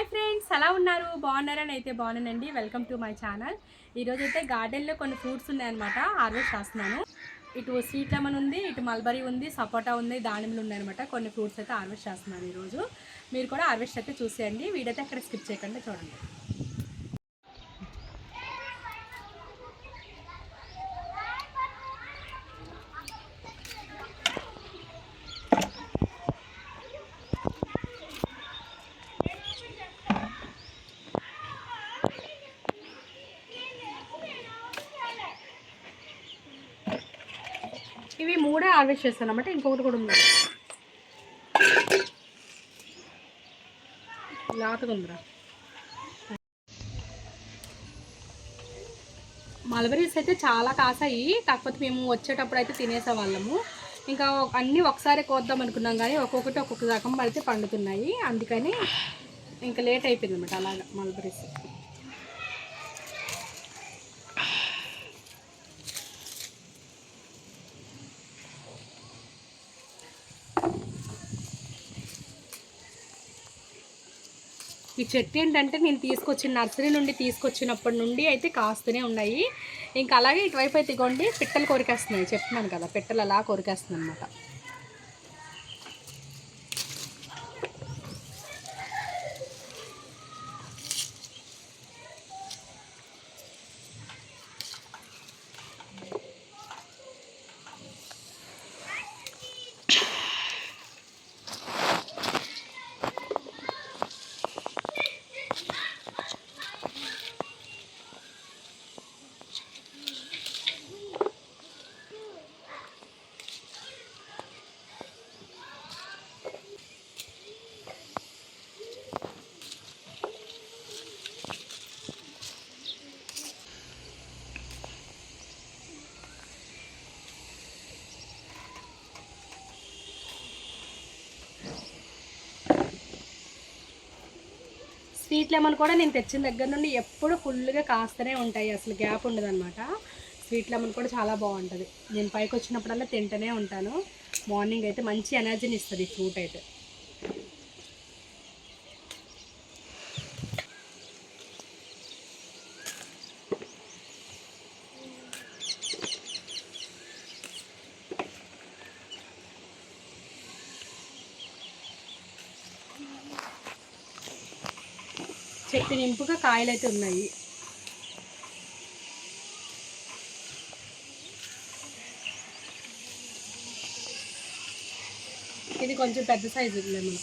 Hi friends, ఎలా ఉన్నారు? బాగున్నారని అయితే బాగున్నానండి. Welcome to my channel. ఈరోజు అయితే గార్డెన్లో కొన్ని ఫ్రూట్స్ ఉన్నాయన్నమాట, హార్వెస్ట్ చేస్తున్నాను. ఇటు స్వీట్ లెమన్ ఉంది, ఇటు మల్బరీ ఉంది, సపోటా ఉంది, దానిమ్మలు ఉన్నాయన్నమాట. కొన్ని ఫ్రూట్స్ అయితే హార్వెస్ట్ చేస్తున్నాను ఈరోజు. మీరు కూడా హార్వెస్ట్ అయితే చూసేయండి. వీడియో అయితే అక్కడ స్కిప్ చేయకుండా చూడండి. ఇవి మూడే హార్వెస్ట్ చేస్తాను అన్నమాట. ఇంకొకటి కూడా ఉంది, లాతగా ఉందిరా. మల్బరీస్ అయితే చాలా కాసాయి, కాకపోతే మేము వచ్చేటప్పుడు అయితే తినేసేవాళ్ళము. ఇంకా అన్నీ ఒకసారి కోద్దాం అనుకున్నాం, కానీ ఒక్కొక్కటి ఒక్కొక్క రకం పడితే పండుతున్నాయి. అందుకని ఇంకా లేట్ అయిపోయింది అన్నమాట. అలాగా మల్బరీస్ ఈ చెట్టు ఏంటంటే నేను తీసుకొచ్చిన నర్సరీ నుండి తీసుకొచ్చినప్పటి నుండి అయితే కాస్తూనే ఉన్నాయి. ఇంకా అలాగే ఇటువైపు అయితే ఇగోండి పిట్టలు కొరికేస్తున్నాయి. చెప్తున్నాను కదా, పిట్టలు అలా కొరికేస్తున్నాయి అనమాట. స్వీట్ లెమన్ కూడా నేను తెచ్చిన దగ్గర నుండి ఎప్పుడు ఫుల్గా కాస్తూనే ఉంటాయి, అసలు గ్యాప్ ఉండదన్నమాట. స్వీట్ లెమన్ కూడా చాలా బాగుంటుంది. నేను పైకి వచ్చినప్పుడల్లా తింటూనే ఉంటాను. మార్నింగ్ అయితే మంచి ఎనర్జీని ఇస్తుంది ఈ ఫ్రూట్ అయితే. చెట్టు నింపుగా కాయలు అయితే ఉన్నాయి. ఇది కొంచెం పెద్ద సైజు లెమన్.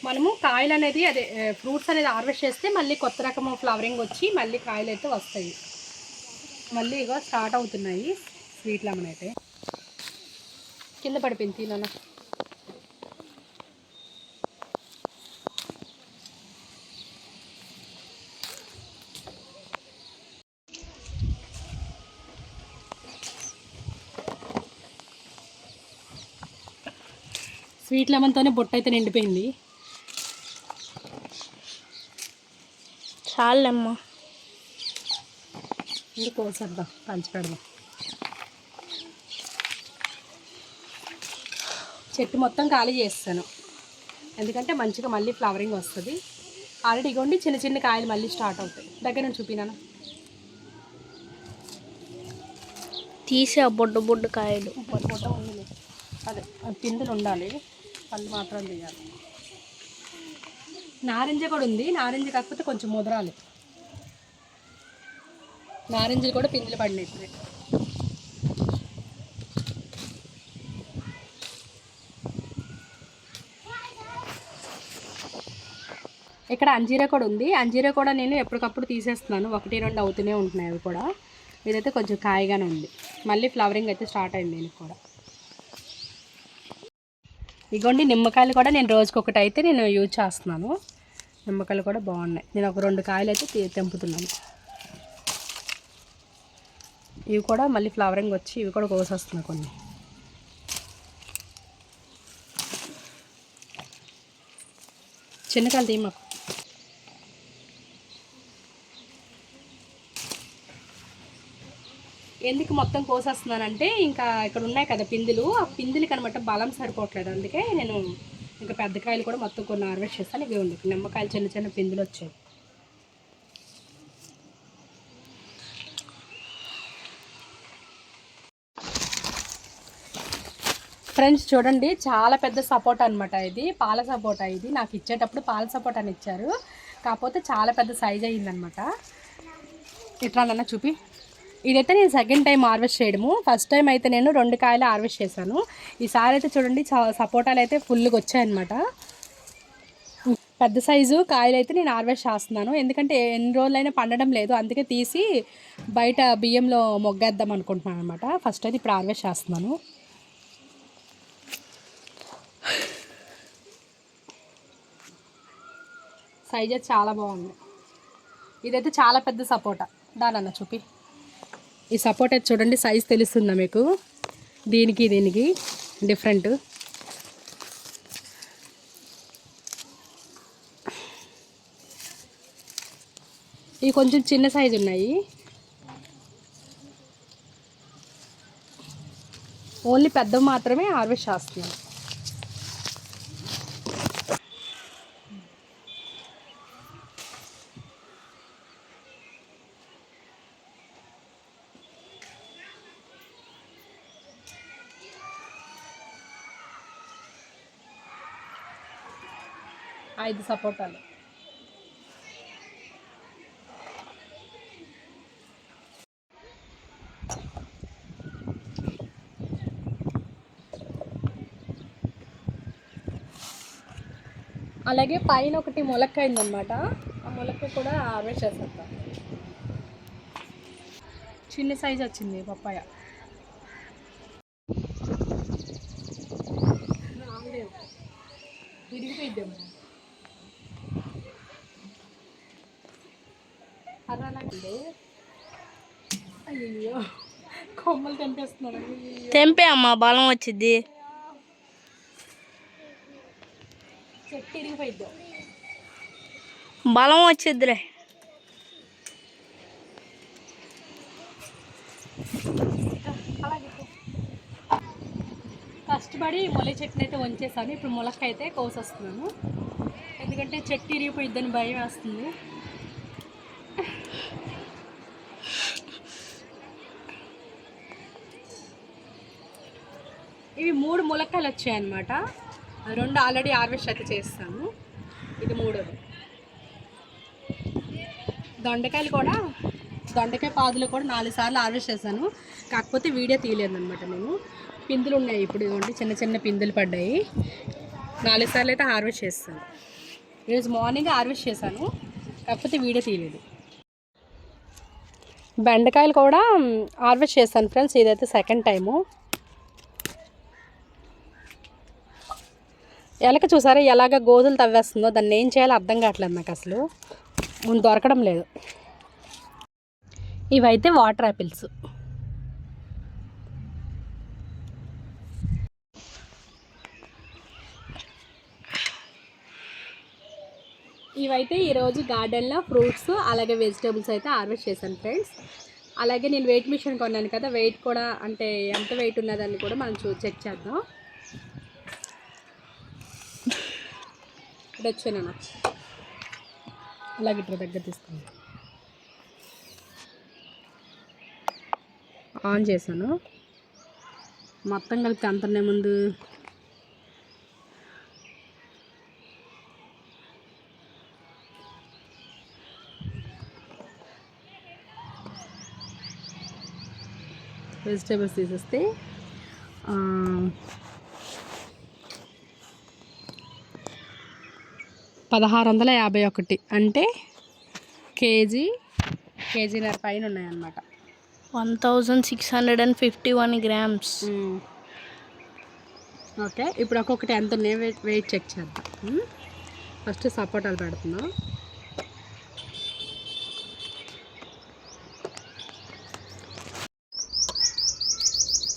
మనము కాయలు అనేది అదే ఫ్రూట్స్ అనేది హార్వెస్ట్ చేస్తే మళ్ళీ కొత్త రకం ఫ్లవరింగ్ వచ్చి మళ్ళీ కాయలు అయితే వస్తాయి. మళ్ళీ ఇగో స్టార్ట్ అవుతున్నాయి స్వీట్ లెమన్ అయితే. కింద పడిపోయింది తినన్న. స్వీట్ లెమన్తోనే బొట్ట అయితే నిండిపోయింది. చాలమ్మా, ఇది కోసేద్దాం, పంచి పెడదాం. చెట్టు మొత్తం ఖాళీ చేస్తాను, ఎందుకంటే మంచిగా మళ్ళీ ఫ్లవరింగ్ వస్తుంది. ఆల్రెడీ ఇగోండి చిన్న చిన్న కాయలు మళ్ళీ స్టార్ట్ అవుతాయి. దగ్గర నుంచి చూపినాను, తీసే బొడ్డు బొడ్డు కాయలు. పొట్ట ఉంది, అదే పిందులు ఉండాలి, పళ్ళు మాత్రం తీయాలి. నారింజ కూడా ఉంది, నారింజ కాకపోతే కొంచెం ముదరాలి. నారింజలు కూడా పిందులు పడినాయి. ఇక్కడ అంజీరా కూడా ఉంది. అంజీరా కూడా నేను ఎప్పటికప్పుడు తీసేస్తున్నాను, 1-2 అవుతూనే ఉంటున్నాయి అవి కూడా. ఇదైతే కొంచెం కాయగానే ఉంది, మళ్ళీ ఫ్లవరింగ్ అయితే స్టార్ట్ అయింది దీనికి కూడా. ఇగోండి నిమ్మకాయలు కూడా నేను రోజుకొకటి అయితే నేను యూజ్ చేస్తున్నాను. నిమ్మకాయలు కూడా బాగున్నాయి. నేను ఒక 2 కాయలు అయితే తెంపుతున్నాను. ఇవి కూడా మళ్ళీ ఫ్లవరింగ్ వచ్చి ఇవి కూడా కోసేస్తున్నాయి కొన్ని. చిన్నకాయలు తీయమాకు. ఎందుకు మొత్తం కోసేస్తున్నానంటే ఇంకా ఇక్కడ ఉన్నాయి కదా పిందులు, ఆ పిందులకి అనమాట బలం సరిపోవట్లేదు. అందుకే నేను ఇంకా పెద్ద కాయలు కూడా మొత్తం కొన్ని హార్వెస్ట్ చేస్తాను. ఇవి ఉంది నిమ్మకాయలు చిన్న చిన్న పిందులు వచ్చాయి. ఫ్రెండ్స్ చూడండి, చాలా పెద్ద సపోటా అనమాట. ఇది పాల సపోటా. ఇది నాకు ఇచ్చేటప్పుడు పాల సపోటా అని ఇచ్చారు, కాకపోతే చాలా పెద్ద సైజ్ అయ్యిందనమాట. ఇట్లా నన్న చూపి. ఇదైతే నేను సెకండ్ టైం హార్వెస్ట్ చేయడము. ఫస్ట్ టైం అయితే నేను 2 కాయలు హార్వెస్ట్ చేశాను. ఈసారి అయితే చూడండి సపోటాలు అయితే ఫుల్గా వచ్చాయన్నమాట. పెద్ద సైజు కాయలు అయితే నేను హార్వెస్ట్ చేస్తున్నాను, ఎందుకంటే ఎన్ని రోజులైనా పండడం లేదు. అందుకే తీసి బయట బియ్యంలో మొగ్గేద్దాం అనుకుంటున్నాను అనమాట. ఫస్ట్ అయితే ఇప్పుడు హార్వెస్ట్ చేస్తున్నాను. సైజ్ అయితే చాలా బాగుంది. ఇదైతే చాలా పెద్ద సపోటా. దానన్న చూపి. ఈ సపోటా అయితే చూడండి, సైజ్ తెలుస్తుందా మీకు? దీనికి డిఫరెంట్. ఇవి కొంచెం చిన్న సైజు ఉన్నాయి. ఓన్లీ పెద్దవి మాత్రమే హార్వెస్ట్ చేస్తున్నాను. ఐదు సపోటాలు. అలాగే పైన ఒకటి మొలక్కైందనమాట. ఆ మొలక్క కూడా హార్వెస్ట్ చేసేస్తాం. చిన్న సైజ్ వచ్చింది పప్పాయ. విరిగిపోయిద్దాం. అయ్యో కొమ్మలు తెంపేస్తున్నాడు. తెంపే అమ్మా, బలం వచ్చింది. చెట్టు ఇరిగిపోయిద్దాం. బలం వచ్చిద్దిలే. కష్టపడి మొల చెట్టుని అయితే వంచేసాను. ఇప్పుడు మొలక్క అయితే కోసేస్తున్నాను, ఎందుకంటే చెట్టు ఇరిగిపోయిద్దని భయం వేస్తుంది. ఇవి 3 ములక్కాయలు వచ్చాయన్నమాట. 2 ఆల్రెడీ హార్వెస్ట్ అయితే చేస్తాను, ఇది 3వది. దొండకాయ పాదులు కూడా 4 సార్లు హార్వెస్ట్ చేశాను, కాకపోతే వీడియో తీయలేదన్నమాట నేను. పిందులు ఉన్నాయి ఇప్పుడు, ఇవ్వండి చిన్న చిన్న పిందులు పడ్డాయి. 4 సార్లు అయితే హార్వెస్ట్ చేస్తాను. ఈరోజు మార్నింగ్ హార్వెస్ట్ చేశాను, కాకపోతే వీడియో తీయలేదు. బెండకాయలు కూడా హార్వెస్ట్ చేశాను ఫ్రెండ్స్, ఇదైతే సెకండ్ టైము. ఎలక చూసారా ఎలాగ గోధులు తవ్వేస్తుందో, దాన్ని ఏం చేయాలో అర్థం కావట్లేదు నాకు, అసలు దొరకడం లేదు. ఇవైతే వాటర్ యాపిల్స్. ఇవైతే ఈరోజు గార్డెన్లో ఫ్రూట్స్ అలాగే వెజిటేబుల్స్ అయితే హార్వెస్ట్ చేశాను ఫ్రెండ్స్. అలాగే నేను వెయిట్ మిషన్ కొన్నాను కదా, వెయిట్ కూడా అంటే ఎంత వెయిట్ ఉన్నదాన్ని కూడా మనం చెక్ చేద్దాం. ఇప్పుడు వచ్చాను అలాగే ఇట్లా దగ్గర తీసుకున్నాను, ఆన్ చేశాను. మొత్తం కలిపి అంతనే ముందు వెజిటేబుల్స్ తీసేస్తే 1651, అంటే కేజీన్నర పైన ఉన్నాయన్నమాట. 1651 grams. ఓకే, ఇప్పుడు ఒక్కొక్కటి ఎంత ఉన్నాయి వెయిట్ చెక్ చేద్దాం. ఫస్ట్ సపోటాలు పెడుతున్నాం.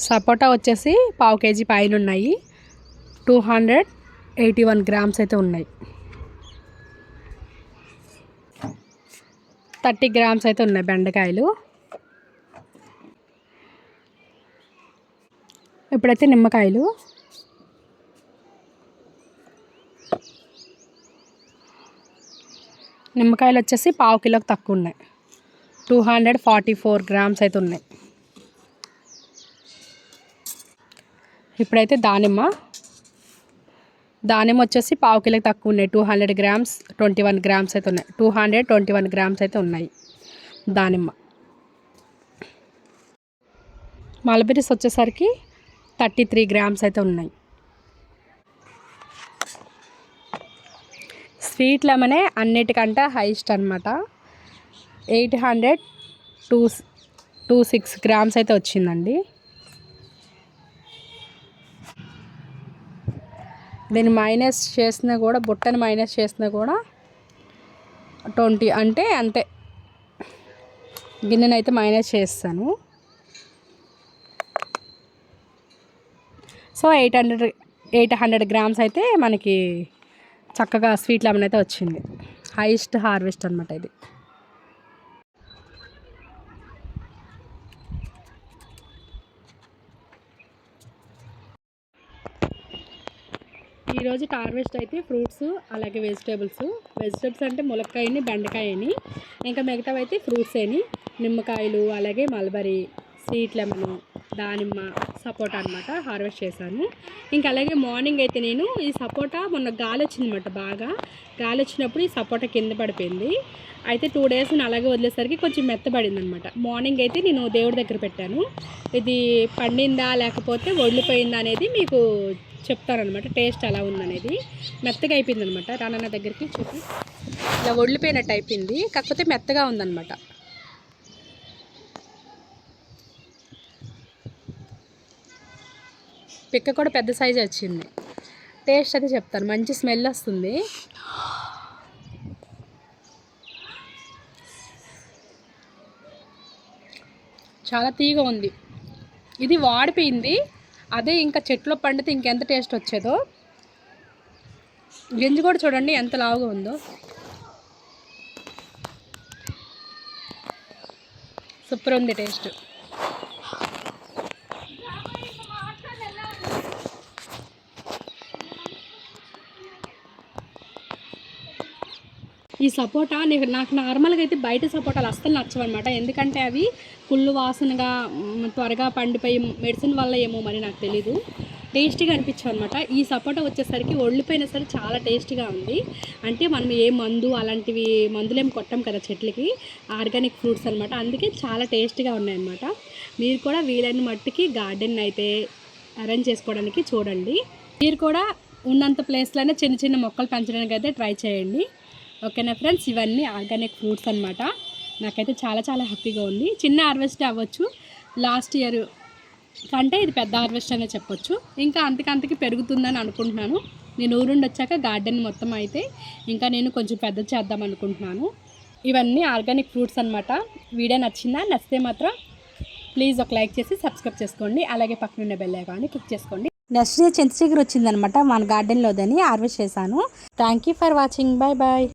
సపోటా వచ్చేసి 1/2 kg పైన ఉన్నాయి. 281 grams అయితే ఉన్నాయి. 30 grams అయితే ఉన్నాయి బెండకాయలు. ఇప్పుడైతే నిమ్మకాయలు వచ్చేసి పావు కిలోకి తక్కువ ఉన్నాయి. 244 గ్రామ్స్ అయితే ఉన్నాయి. ఇప్పుడైతే దానిమ్మ వచ్చేసి పావు కిలోకి తక్కువ ఉన్నాయి. 200 గ్రామ్స్ 21 గ్రామ్స్ అయితే ఉన్నాయి. 221 గ్రామ్స్ అయితే ఉన్నాయి దానిమ్మ. మల్బెరీస్ వచ్చేసరికి 33 గ్రామ్స్ అయితే ఉన్నాయి. స్వీట్ లెమనే అన్నిటికంటే హైయెస్ట్ అనమాట. 826 గ్రామ్స్ అయితే వచ్చిందండి. దీన్ని మైనస్ చేసినా కూడా, బుట్టని మైనస్ చేసినా కూడా 20 అంటే అంతే. గిన్నెనైతే మైనస్ చేస్తాను. సో 800 గ్రామ్స్ అయితే మనకి చక్కగా స్వీట్ లెమన్ అయితే వచ్చింది. హైయెస్ట్ హార్వెస్ట్ అనమాట ఇది. ఈరోజు హార్వెస్ట్ అయితే ఫ్రూట్స్ అలాగే వెజిటేబుల్స్ అంటే ములక్కాయని, బెండకాయని, ఇంకా మిగతావి అయితే ఫ్రూట్స్ అని నిమ్మకాయలు, అలాగే మల్బరీ, స్వీట్ లెమన్, దానిమ్మ, సపోటా అనమాట హార్వెస్ట్ చేశాను. ఇంకా అలాగే మార్నింగ్ అయితే నేను ఈ సపోటా మొన్న గాలి వచ్చిందన్నమాట. బాగా గాలి వచ్చినప్పుడు ఈ సపోటా కింద పడిపోయింది. అయితే 2 డేస్ నేను అలాగే వదిలేసరికి కొంచెం మెత్తబడింది అనమాట. మార్నింగ్ అయితే నేను దేవుడి దగ్గర పెట్టాను. ఇది పండిందా లేకపోతే వదిలిపోయిందా అనేది మీకు చెప్తారనమాట. టేస్ట్ ఎలా ఉందనేది. మెత్తగా అయిపోయింది అనమాట. రానన్న దగ్గరికి చూపి ఇలా వదిలిపోయినట్టు అయిపోయింది, కాకపోతే మెత్తగా ఉందన్నమాట. పిక్క కూడా పెద్ద సైజు వచ్చింది. టేస్ట్ అయితే చెప్తాను. మంచి స్మెల్ వస్తుంది. చాలా తీగా ఉంది. ఇది వాడిపోయింది. అదే ఇంకా చెట్లో పండితే ఇంకెంత టేస్ట్ వచ్చేదో. గింజ కూడా చూడండి ఎంత లావుగా ఉందో. సూపర్ ఉంది టేస్ట్. ఈ సపోటా నాకు నార్మల్గా అయితే బయట సపోటాలు అస్సలు నచ్చవన్నమాట. ఎందుకంటే అవి కుళ్ళు వాసనగా త్వరగా పండిపోయి మెడిసిన్ వల్ల ఏమో మరి నాకు తెలీదు, టేస్టీగా అనిపించావు అనమాట. ఈ సపోటా వచ్చేసరికి ఒళ్ళిపోయినా సరే చాలా టేస్టీగా ఉంది. అంటే మనం ఏ మందు అలాంటివి మందులేం కొట్టాం కదా చెట్లకి, ఆర్గానిక్ ఫ్రూట్స్ అనమాట. అందుకే చాలా టేస్టీగా ఉన్నాయన్నమాట. మీరు కూడా వీలైన మట్టుకి గార్డెన్ అయితే అరేంజ్ చేసుకోవడానికి చూడండి. మీరు కూడా ఉన్నంత ప్లేస్లోనే చిన్న చిన్న మొక్కలు పెంచడానికి అయితే ట్రై చేయండి. ఓకేనా ఫ్రెండ్స్, ఇవన్నీ ఆర్గానిక్ ఫ్రూట్స్ అనమాట. నాకైతే చాలా చాలా హ్యాపీగా ఉంది. చిన్న హార్వెస్ట్ అవ్వచ్చు, లాస్ట్ ఇయర్ కంటే ఇది పెద్ద హార్వెస్ట్ అనే చెప్పొచ్చు. ఇంకా అంతకంతకి పెరుగుతుందని అనుకుంటున్నాను. నేను ఊరుండి వచ్చాక గార్డెన్ మొత్తం అయితే ఇంకా నేను కొంచెం పెద్ద చేద్దాం అనుకుంటున్నాను. ఇవన్నీ ఆర్గానిక్ ఫ్రూట్స్ అనమాట. వీడియో నచ్చిందా? నచ్చితే మాత్రం ప్లీజ్ ఒక లైక్ చేసి సబ్స్క్రైబ్ చేసుకోండి. అలాగే పక్కనున్న బెల్ ఐకాన్ని క్లిక్ చేసుకోండి. నెక్స్ట్ డే చింతచిగురు వచ్చిందనమాట మన గార్డెన్లోదని హార్వెస్ట్ చేశాను. Thank you for watching. Bye bye.